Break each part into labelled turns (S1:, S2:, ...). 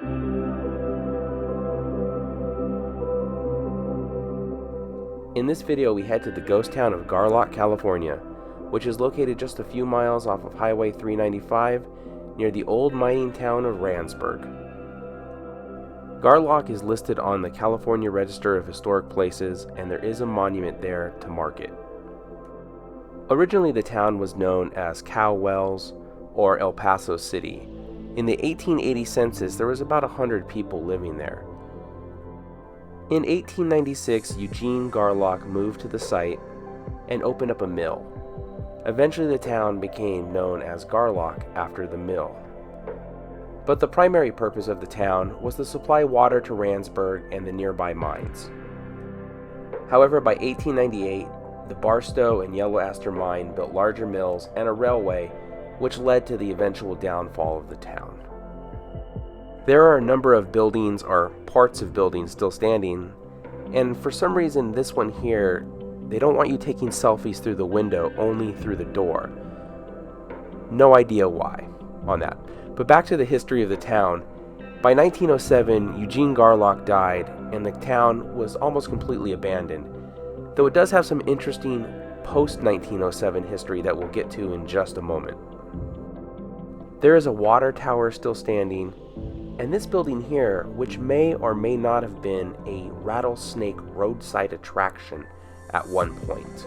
S1: In this video, we head to the ghost town of Garlock, California, which is located just a few miles off of Highway 395 near the old mining town of Randsburg. Garlock is listed on the California Register of Historic Places, and there is a monument there to mark it. Originally, the town was known as Cow Wells or El Paso City. In the 1880 census, there was about 100 people living there. In 1896, Eugene Garlock moved to the site and opened up a mill. Eventually, the town became known as Garlock after the mill. But the primary purpose of the town was to supply water to Randsburg and the nearby mines. However, by 1898, the Barstow and Yellow Aster mine built larger mills and a railway, which led to the eventual downfall of the town. There are a number of buildings or parts of buildings still standing, and for some reason this one here, they don't want you taking selfies through the window, only through the door. No idea why on that. But back to the history of the town. By 1907, Eugene Garlock died, and the town was almost completely abandoned, though it does have some interesting post-1907 history that we'll get to in just a moment. There is a water tower still standing, and this building here, which may or may not have been a rattlesnake roadside attraction at one point.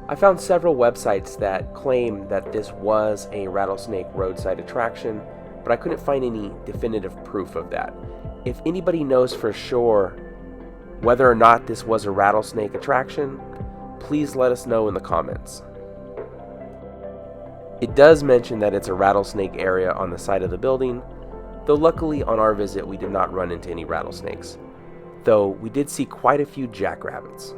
S1: I found several websites that claim that this was a rattlesnake roadside attraction, but I couldn't find any definitive proof of that. If anybody knows for sure whether or not this was a rattlesnake attraction, please let us know in the comments. It does mention that it's a rattlesnake area on the side of the building, though luckily on our visit we did not run into any rattlesnakes, though we did see quite a few jackrabbits.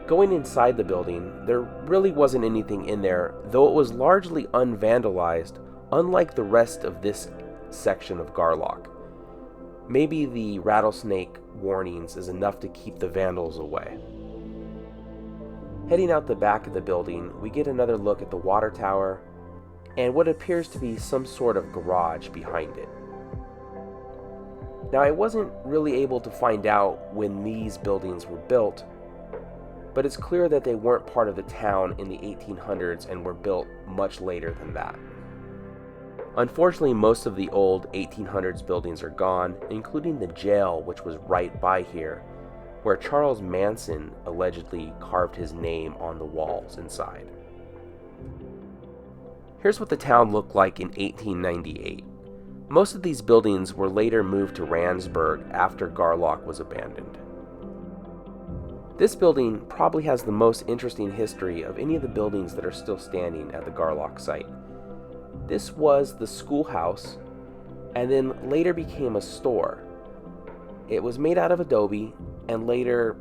S1: Going inside the building, there really wasn't anything in there, though it was largely unvandalized, unlike the rest of this section of Garlock. Maybe the rattlesnake warnings is enough to keep the vandals away. Heading out the back of the building, we get another look at the water tower and what appears to be some sort of garage behind it. Now, I wasn't really able to find out when these buildings were built, but it's clear that they weren't part of the town in the 1800s and were built much later than that. Unfortunately, most of the old 1800s buildings are gone, including the jail, which was right by here, where Charles Manson allegedly carved his name on the walls inside. Here's what the town looked like in 1898. Most of these buildings were later moved to Randsburg after Garlock was abandoned. This building probably has the most interesting history of any of the buildings that are still standing at the Garlock site. This was the schoolhouse, and then later became a store. It was made out of adobe, and later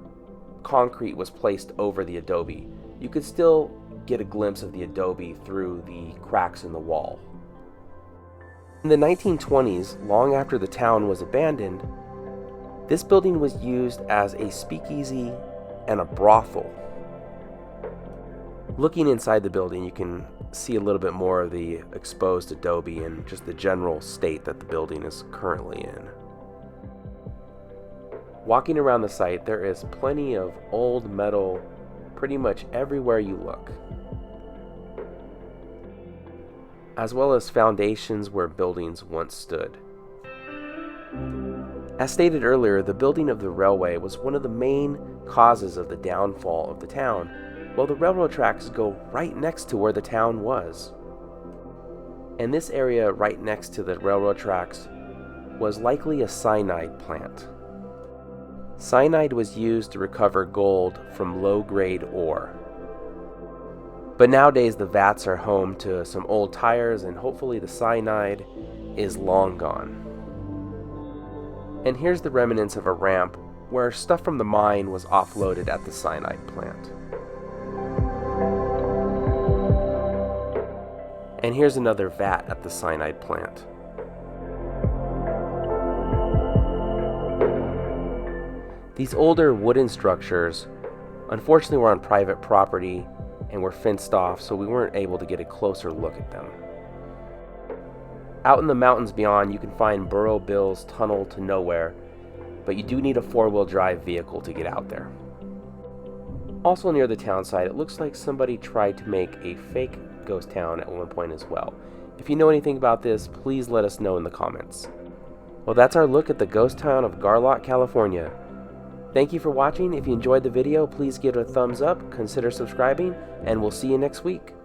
S1: concrete was placed over the adobe. You could still get a glimpse of the adobe through the cracks in the wall. In the 1920s, long after the town was abandoned, this building was used as a speakeasy and a brothel. Looking inside the building, you can see a little bit more of the exposed adobe and just the general state that the building is currently in. Walking around the site, there is plenty of old metal pretty much everywhere you look, as well as foundations where buildings once stood. As stated earlier, the building of the railway was one of the main causes of the downfall of the town, while the railroad tracks go right next to where the town was. And this area right next to the railroad tracks was likely a cyanide plant. Cyanide was used to recover gold from low-grade ore. But nowadays the vats are home to some old tires, and hopefully the cyanide is long gone. And here's the remnants of a ramp where stuff from the mine was offloaded at the cyanide plant. And here's another vat at the cyanide plant. These older wooden structures, unfortunately, were on private property and were fenced off, so we weren't able to get a closer look at them. Out in the mountains beyond, you can find Burro Bill's Tunnel to Nowhere, but you do need a four-wheel drive vehicle to get out there. Also near the town site, it looks like somebody tried to make a fake ghost town at one point as well. If you know anything about this, please let us know in the comments. Well, that's our look at the ghost town of Garlock, California. Thank you for watching. If you enjoyed the video, please give it a thumbs up, consider subscribing, and we'll see you next week.